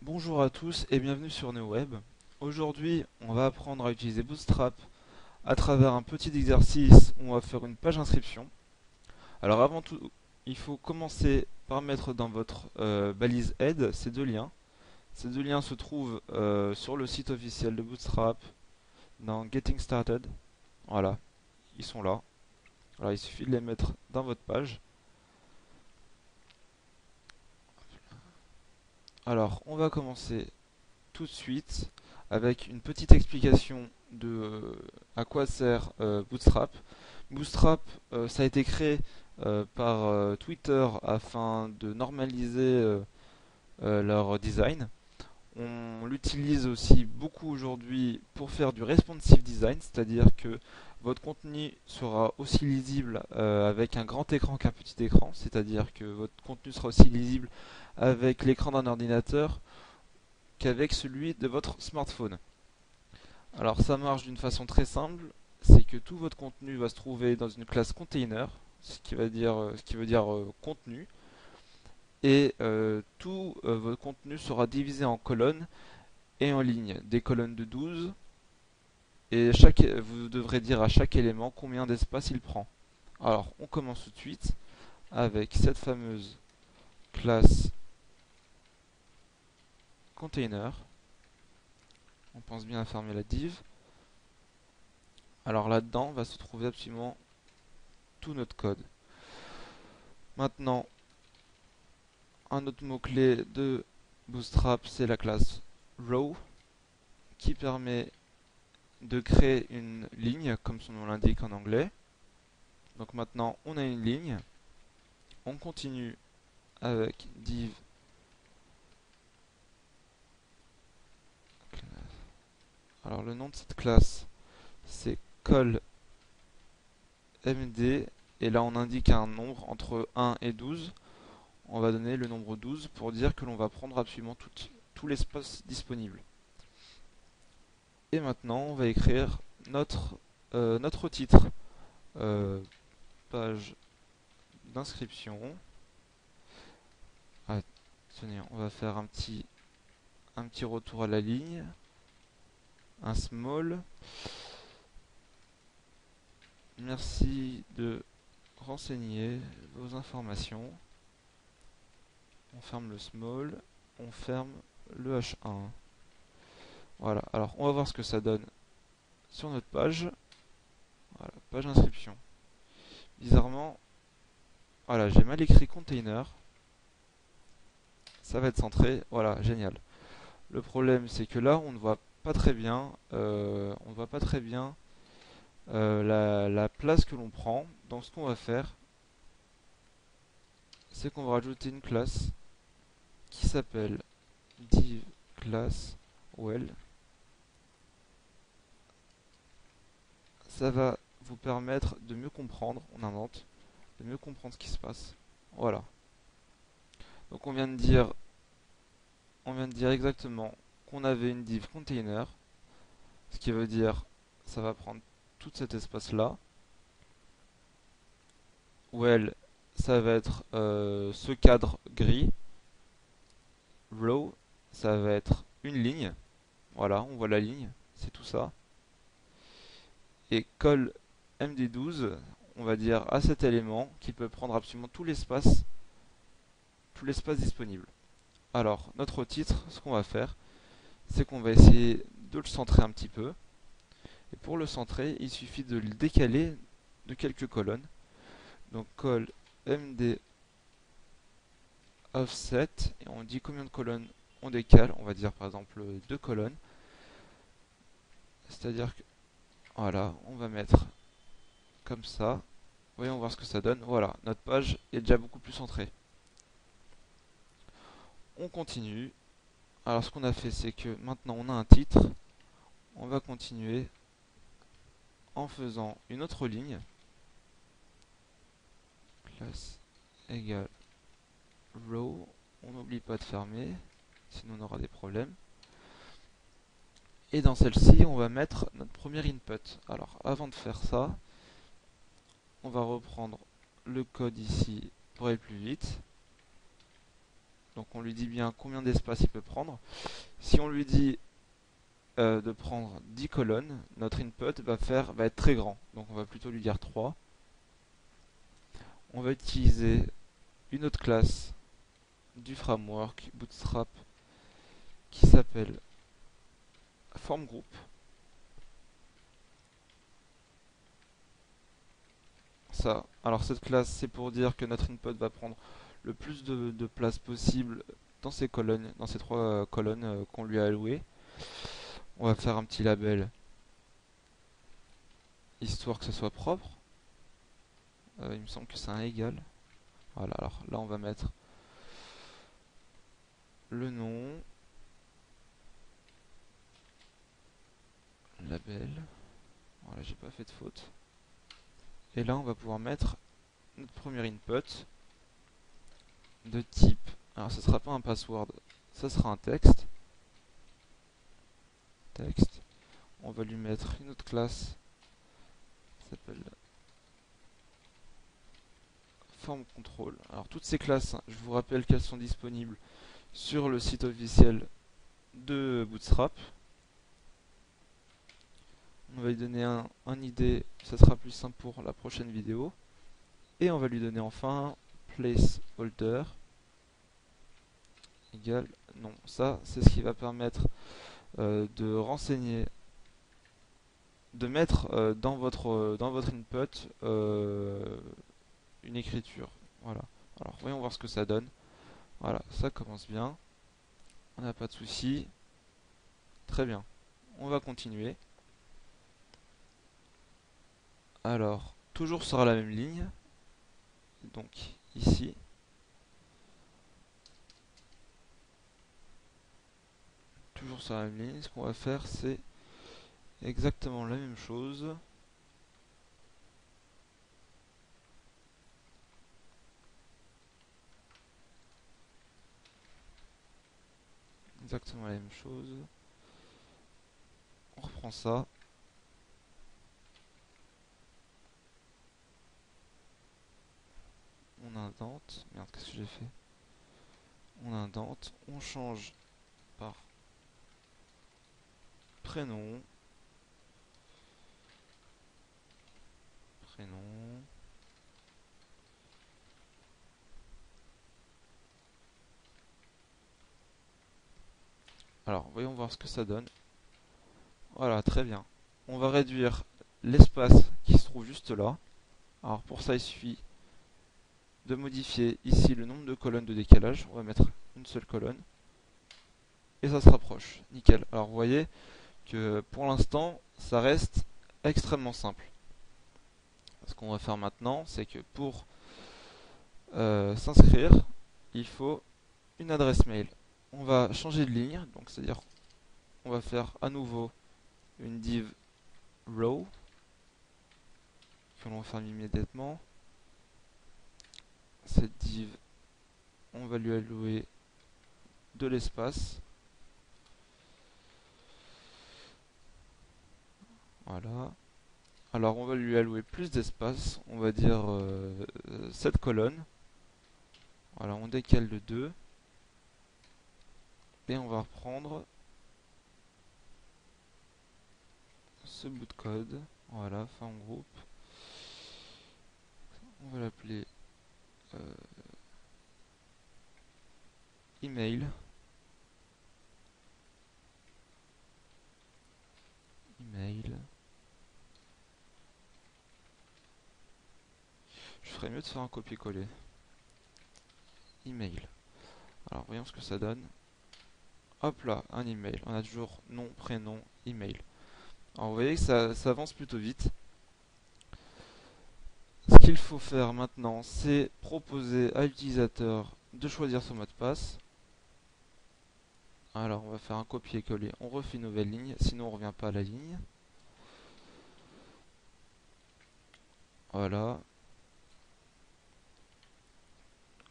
Bonjour à tous et bienvenue sur NeoWeb. Aujourd'hui, on va apprendre à utiliser Bootstrap à travers un petit exercice où on va faire une page inscription. Alors avant tout, il faut commencer par mettre dans votre balise aide ces deux liens. Ces deux liens se trouvent sur le site officiel de Bootstrap dans Getting Started. Voilà, ils sont là. Alors il suffit de les mettre dans votre page. Alors on va commencer tout de suite avec une petite explication de à quoi sert Bootstrap. Bootstrap, ça a été créé par Twitter afin de normaliser leur design. On l'utilise aussi beaucoup aujourd'hui pour faire du responsive design, c'est-à-dire que votre contenu sera aussi lisible avec un grand écran qu'un petit écran, c'est-à-dire que votre contenu sera aussi lisible avec l'écran d'un ordinateur qu'avec celui de votre smartphone. Alors ça marche d'une façon très simple, c'est que tout votre contenu va se trouver dans une classe container, ce qui veut dire contenu, et tout votre contenu sera divisé en colonnes et en lignes, des colonnes de 12, et vous devrez dire à chaque élément combien d'espace il prend. Alors on commence tout de suite avec cette fameuse classe container. On pense bien à fermer la div. Alors là-dedans va se trouver absolument tout notre code. Maintenant, un autre mot-clé de Bootstrap, c'est la classe row qui permet de créer une ligne, comme son nom l'indique en anglais. Donc maintenant, on a une ligne. On continue avec div. Alors le nom de cette classe, c'est callMD. Et là, on indique un nombre entre 1 et 12. On va donner le nombre 12 pour dire que l'on va prendre absolument tout l'espace disponible. Et maintenant, on va écrire notre titre. Page d'inscription. Ah, tenez, on va faire un petit retour à la ligne. Un small. Merci de renseigner vos informations. On ferme le small. On ferme le H1. Voilà, alors on va voir ce que ça donne sur notre page. Voilà, page d'inscription. Bizarrement, voilà, j'ai mal écrit container. Ça va être centré. Voilà, génial. Le problème, c'est que là, on ne voit pas très bien. On ne voit pas très bien la place que l'on prend. Donc, ce qu'on va faire, c'est qu'on va rajouter une classe qui s'appelle div class well. Ça va vous permettre de mieux comprendre, on invente, de mieux comprendre ce qui se passe. Voilà. Donc on vient de dire exactement qu'on avait une div container, ce qui veut dire ça va prendre tout cet espace là. Well, ça va être ce cadre gris. Row, ça va être une ligne. Voilà, on voit la ligne, c'est tout ça. Et call MD12, on va dire à cet élément qui peut prendre absolument tout l'espace disponible. Alors, notre titre, ce qu'on va faire, c'est qu'on va essayer de le centrer un petit peu. Et pour le centrer, il suffit de le décaler de quelques colonnes. Donc call MD offset, et on dit combien de colonnes on décale. On va dire par exemple 2 colonnes. C'est-à-dire que, voilà, on va mettre comme ça. Voyons voir ce que ça donne. Voilà, notre page est déjà beaucoup plus centrée. On continue. Alors ce qu'on a fait, c'est que maintenant on a un titre. On va continuer en faisant une autre ligne. Classe égale row. On n'oublie pas de fermer, sinon on aura des problèmes. Et dans celle-ci, on va mettre notre premier input. Alors avant de faire ça, on va reprendre le code ici pour aller plus vite. Donc on lui dit bien combien d'espace il peut prendre. Si on lui dit de prendre 10 colonnes, notre input va être très grand. Donc on va plutôt lui dire 3. On va utiliser une autre classe du framework Bootstrap qui s'appelle FormGroup. Ça, alors cette classe, c'est pour dire que notre input va prendre le plus de place possible dans ces colonnes, dans ces trois colonnes qu'on lui a allouées. On va faire un petit label histoire que ce soit propre. Il me semble que c'est un égal. Voilà, alors là on va mettre le nom, label. Voilà, j'ai pas fait de faute. Et là on va pouvoir mettre notre premier input de type. Alors ce sera pas un password, ça sera un texte. Texte. On va lui mettre une autre classe qui s'appelle form control. Alors toutes ces classes, je vous rappelle qu'elles sont disponibles sur le site officiel de Bootstrap. On va lui donner un ID, ça sera plus simple pour la prochaine vidéo. Et on va lui donner enfin placeholder égale non. Ça, c'est ce qui va permettre de renseigner, de mettre dans votre input une écriture. Voilà. Alors voyons voir ce que ça donne. Voilà, ça commence bien. On n'a pas de souci. Très bien. On va continuer. Alors, toujours sur la même ligne. Donc ici. Toujours sur la même ligne. Ce qu'on va faire, c'est exactement la même chose. Exactement la même chose. On reprend ça. On indente. Merde, qu'est-ce que j'ai fait? On indente. On change par prénom. Prénom. Alors, voyons voir ce que ça donne. Voilà, très bien. On va réduire l'espace qui se trouve juste là. Alors pour ça, il suffit de modifier ici le nombre de colonnes de décalage. On va mettre une seule colonne. Et ça se rapproche. Nickel. Alors vous voyez que pour l'instant, ça reste extrêmement simple. Ce qu'on va faire maintenant, c'est que pour s'inscrire, il faut une adresse mail. On va changer de ligne, donc c'est-à-dire on va faire à nouveau une div row que l'on va faire immédiatement. Cette div, on va lui allouer de l'espace. Voilà. Alors on va lui allouer plus d'espace, on va dire cette colonne. Voilà, on décale de 2. Et on va reprendre ce bout de code. Voilà, form group. On va l'appeler email. Email. Je ferais mieux de faire un copier-coller. Email. Alors voyons ce que ça donne. Hop là, un email. On a toujours nom, prénom, email. Alors vous voyez que ça avance plutôt vite. Ce qu'il faut faire maintenant, c'est proposer à l'utilisateur de choisir son mot de passe. Alors on va faire un copier-coller, on refait une nouvelle ligne, sinon on ne revient pas à la ligne. Voilà.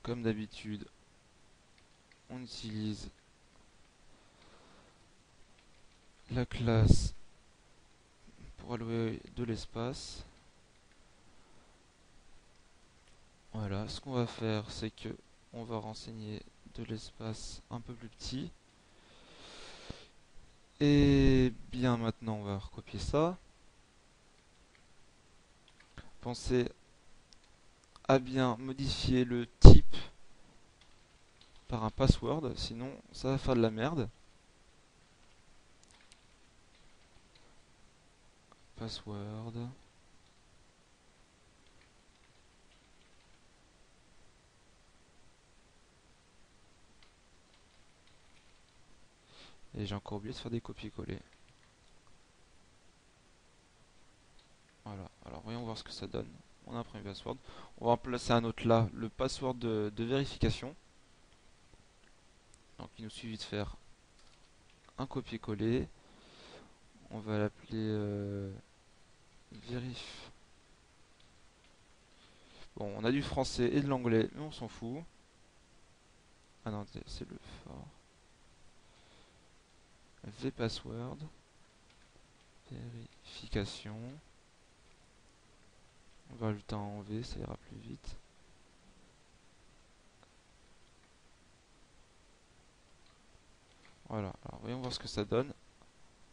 Comme d'habitude, on utilise la classe pour allouer de l'espace. Voilà, ce qu'on va faire, c'est que on va renseigner de l'espace un peu plus petit. Et bien maintenant on va recopier ça. Pensez à bien modifier le type par un password, sinon ça va faire de la merde. Password. Et j'ai encore oublié de faire des copier-coller. Voilà, alors voyons voir ce que ça donne. On a un premier password. On va en placer un autre là, le password de vérification. Donc il nous suffit de faire un copier-coller. On va l'appeler vérif. Bon, on a du français et de l'anglais, mais on s'en fout. Ah non, c'est le fort. Vpassword. Vérification. On va rajouter un en V, ça ira plus vite. Voilà, alors voyons voir ce que ça donne.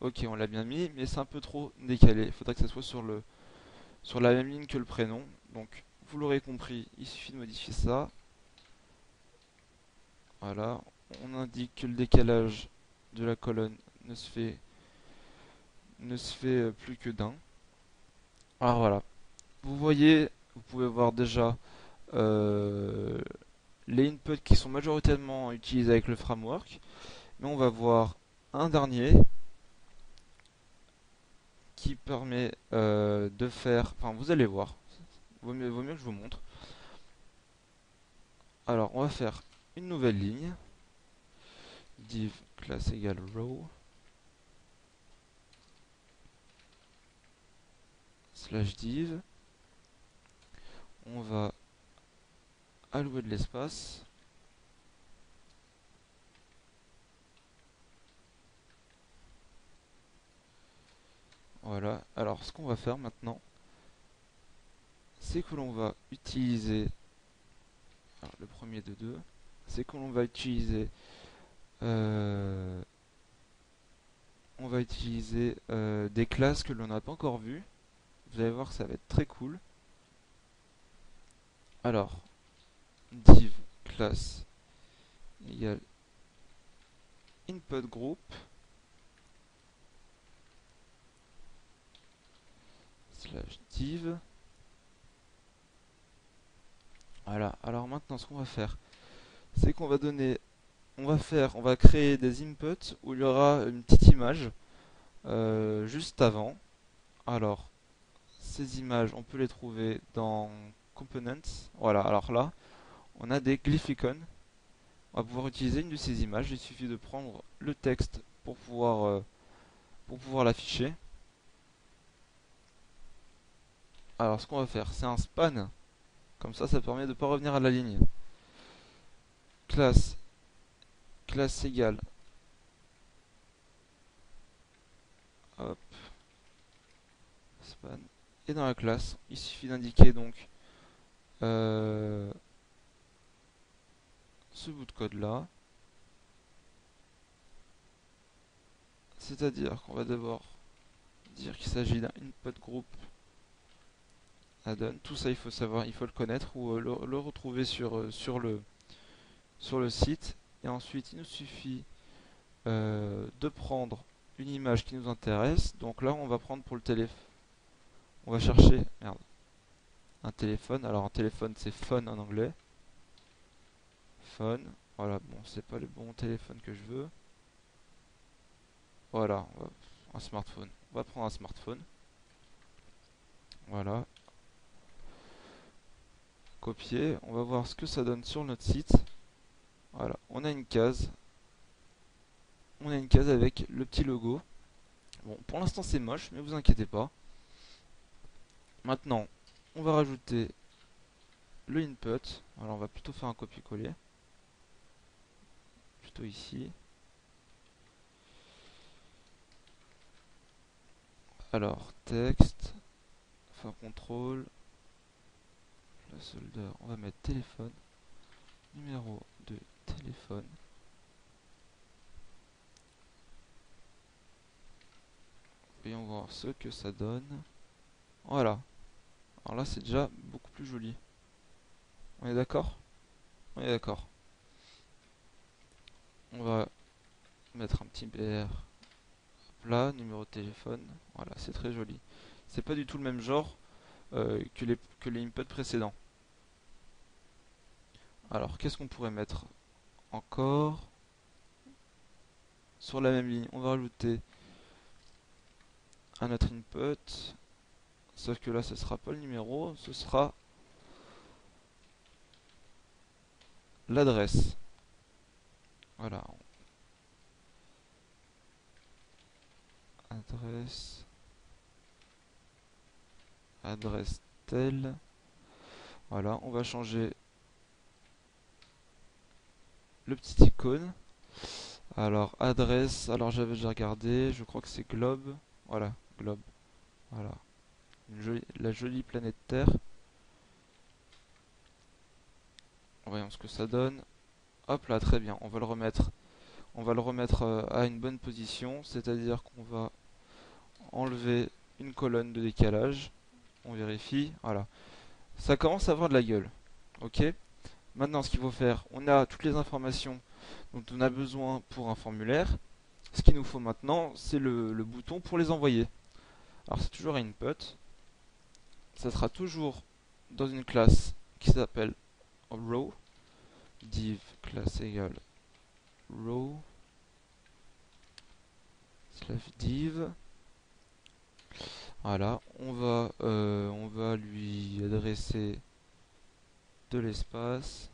Ok, on l'a bien mis, mais c'est un peu trop décalé. Il faudrait que ça soit sur la même ligne que le prénom. Donc, vous l'aurez compris, il suffit de modifier ça. Voilà, on indique que le décalage de la colonne ne se fait plus que d'un. Alors voilà, vous voyez, vous pouvez voir déjà euh, les inputs qui sont majoritairement utilisés avec le framework. Mais on va voir un dernier qui permet de faire. Enfin, vous allez voir. Vaut mieux que je vous montre. Alors, on va faire une nouvelle ligne. Div class égale row slash div. On va allouer de l'espace. Voilà. Alors, ce qu'on va faire maintenant, c'est que l'on va utiliser. Alors, le premier de deux, c'est que l'on va utiliser. euh, on va utiliser des classes que l'on n'a pas encore vues. Vous allez voir que ça va être très cool. Alors, div class égale input group slash div. Voilà, alors maintenant ce qu'on va faire, c'est qu'on va donner, on va créer des inputs où il y aura une petite image juste avant. Alors, ces images, on peut les trouver dans Components. Voilà, alors là, on a des glyphicons. On va pouvoir utiliser une de ces images. Il suffit de prendre le texte pour pouvoir l'afficher. Alors, ce qu'on va faire, c'est un span. Comme ça permet de ne pas revenir à la ligne. Classe, classe égale. Hop, span. Et dans la classe, il suffit d'indiquer donc euh, ce bout de code là. C'est-à-dire qu'on va d'abord dire qu'il s'agit d'un input group add-on. Tout ça, il faut savoir, il faut le connaître ou le retrouver sur le site. Et ensuite, il nous suffit de prendre une image qui nous intéresse. Donc là, on va prendre pour le téléphone. On va chercher, merde, un téléphone. Alors un téléphone, c'est phone en anglais. Phone. Voilà, bon, c'est pas le bon téléphone que je veux. Voilà, un smartphone. On va prendre un smartphone. Voilà. Copier. On va voir ce que ça donne sur notre site. Voilà, on a une case. On a une case avec le petit logo. Bon, pour l'instant c'est moche, mais vous inquiétez pas. Maintenant, on va rajouter le input. Alors on va plutôt faire un copier-coller. Plutôt ici. Alors, texte, enfin contrôle, placeholder, on va mettre téléphone, numéro de téléphone. Voyons voir ce que ça donne. Voilà. Alors là, c'est déjà beaucoup plus joli. On est d'accord? On est d'accord. On va mettre un petit BR plat, numéro de téléphone. Voilà, c'est très joli. C'est pas du tout le même genre que les inputs précédents. Alors, qu'est-ce qu'on pourrait mettre encore sur la même ligne? On va rajouter un autre input. Sauf que là, ce sera pas le numéro, ce sera l'adresse. Voilà. Adresse. Adresse telle. Voilà, on va changer le petit icône. Alors, adresse. Alors, j'avais déjà regardé. Je crois que c'est globe. Voilà, globe. Voilà. La jolie planète Terre. Voyons ce que ça donne. Hop là, très bien. On va le remettre à une bonne position. C'est-à-dire qu'on va enlever une colonne de décalage. On vérifie. Voilà. Ça commence à avoir de la gueule. Ok. Maintenant, ce qu'il faut faire, on a toutes les informations dont on a besoin pour un formulaire. Ce qu'il nous faut maintenant, c'est le bouton pour les envoyer. Alors, c'est toujours input. Ça sera toujours dans une classe qui s'appelle row. Div classe égale row slash div. Voilà, on va lui adresser de l'espace.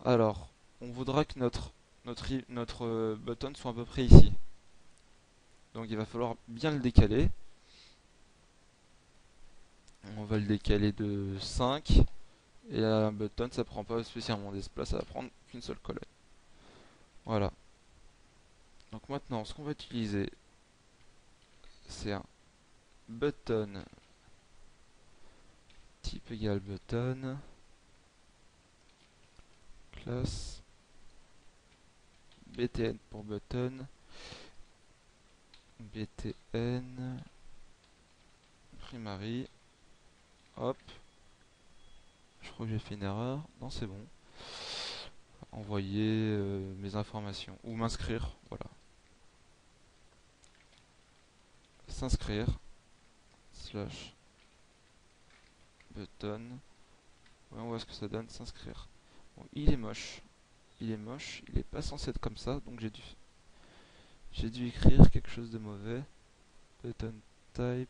Alors, on voudra que notre button soit à peu près ici. Donc il va falloir bien le décaler. On va le décaler de 5. Et un button, ça prend pas spécialement d'espace, ça va prendre qu'une seule colonne. Voilà. Donc maintenant, ce qu'on va utiliser, c'est un button type égal button classe btn pour button btn primary. Hop, je crois que j'ai fait une erreur. Non, c'est bon. Envoyer mes informations ou m'inscrire. Voilà. S'inscrire slash button. Ouais, on voit ce que ça donne. S'inscrire. Bon, il est moche. Il est moche. Il est pas censé être comme ça. Donc j'ai dû écrire quelque chose de mauvais. Button type.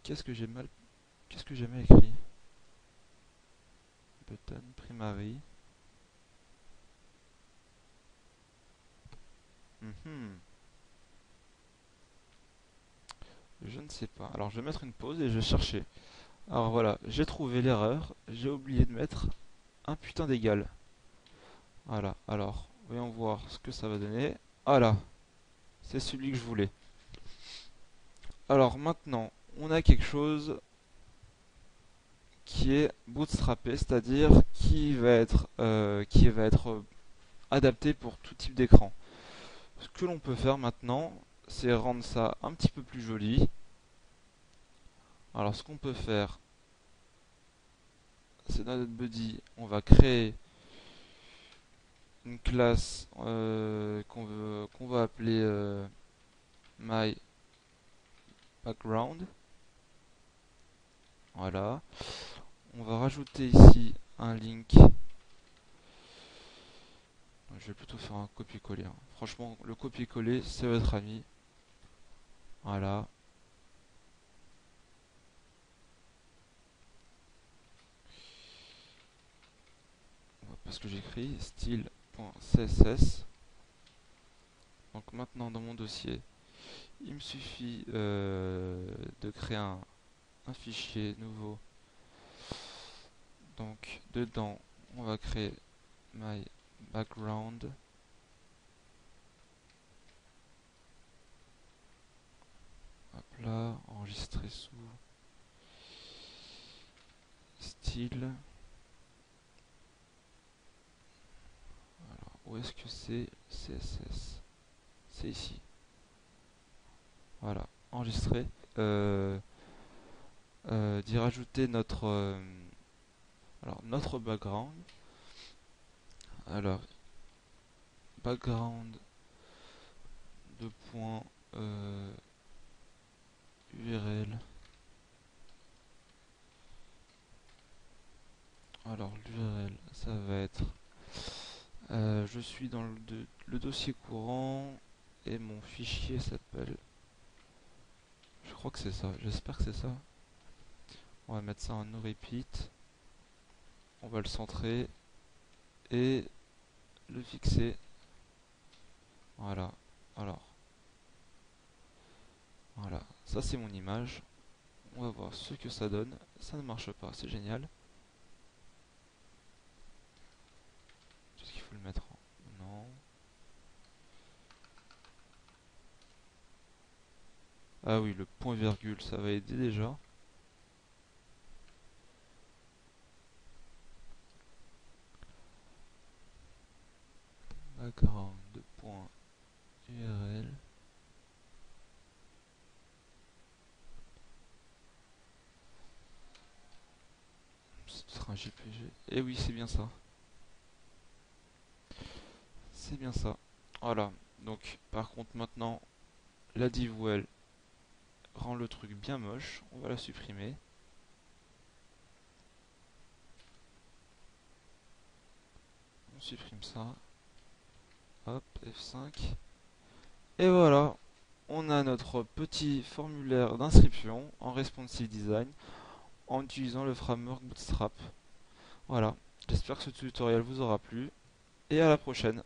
Qu'est-ce que j'ai mal écrit? Button primary. Je ne sais pas. Alors je vais mettre une pause et je vais chercher. Alors voilà, j'ai trouvé l'erreur. J'ai oublié de mettre un putain d'égal. Voilà, alors voyons voir ce que ça va donner. Voilà, c'est celui que je voulais. Alors maintenant, on a quelque chose qui est bootstrappé, c'est-à-dire qui va être adapté pour tout type d'écran. Ce que l'on peut faire maintenant, c'est rendre ça un petit peu plus joli. Alors ce qu'on peut faire, c'est dans notre body, on va créer une classe qu'on va appeler my background. Voilà. On va rajouter ici un link. Je vais plutôt faire un copier-coller, hein. Franchement, le copier-coller, c'est votre ami. Voilà. Parce que j'écris style.css. Donc maintenant, dans mon dossier, il me suffit de créer un fichier nouveau. Donc dedans, on va créer my background. Hop. là, enregistrer sous style. Alors, où est-ce que c'est CSS? C'est ici. Voilà, enregistrer. D'y rajouter notre background. Alors, background de point URL. Alors l'URL, ça va être je suis dans le dossier courant et mon fichier s'appelle. Je crois que c'est ça, j'espère que c'est ça. On va mettre ça en no repeat. On va le centrer et le fixer. Voilà. Alors, voilà. Ça c'est mon image. On va voir ce que ça donne. Ça ne marche pas, c'est génial. Est-ce qu'il faut le mettre en... Non. Ah oui, le point virgule, ça va aider déjà. Background de point URL. Ce sera un JPG. Et oui, c'est bien ça. C'est bien ça. Voilà. Donc, par contre, maintenant, la div well rend le truc bien moche. On va la supprimer. On supprime ça. Hop, F5. Et voilà. On a notre petit formulaire d'inscription en responsive design en utilisant le framework Bootstrap. Voilà. J'espère que ce tutoriel vous aura plu. Et à la prochaine.